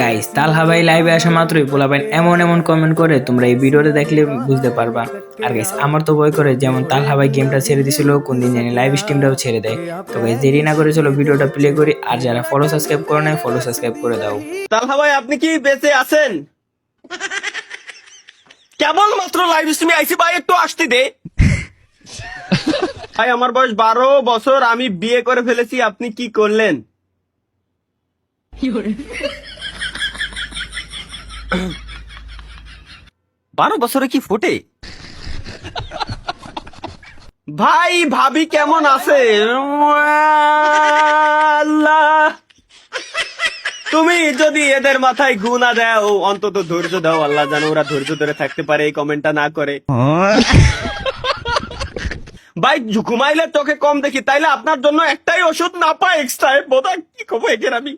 Guys, তালহা ভাই লাইভে আসা মাত্রই পোলাপাইন এমন এমন কমেন্ট করে, তোমরা এই ভিডিওটা দেখলে বুঝতে পারবা। আর গাইস, আমার তো ভয় করে, যেমন তালহা ভাই গেমটা ছেড়ে দিছিল, কোন দিন জানি লাইভ স্ট্রিমটাও ছেড়ে দেয়। তো গাইস, দেরি না করে চলো ভিডিওটা প্লে করি। আর যারা ফলো সাবস্ক্রাইব করে নাই, ফলো সাবস্ক্রাইব করে দাও। তালহা ভাই, আপনি কি বেঁচে আছেন? কেবল মাত্র লাইভ স্ট্রিমে আইসি ভাই, একটু আসতে দে ভাই। আমার বয়স 12 বছর, আমি বিয়ে করে ফেলেছি, আপনি কি করলেন? 12 বছরে কি ফোটে? ভাই ভাবি কেমন আছে? আল্লাহ, তুমি যদি এদের মাথায় গুণা দাও, অন্তত ধৈর্য দাও। আল্লাহ জানো ওরা ধৈর্য ধরে থাকতে পারে, এই কমেন্টটা না করে। ভাই ঘুমাইলে চোখে কম দেখি, তাইলে আপনার জন্য একটাই ওষুধ না পাই এক্সট্রা। বোধহয় কি করবো এদের আমি।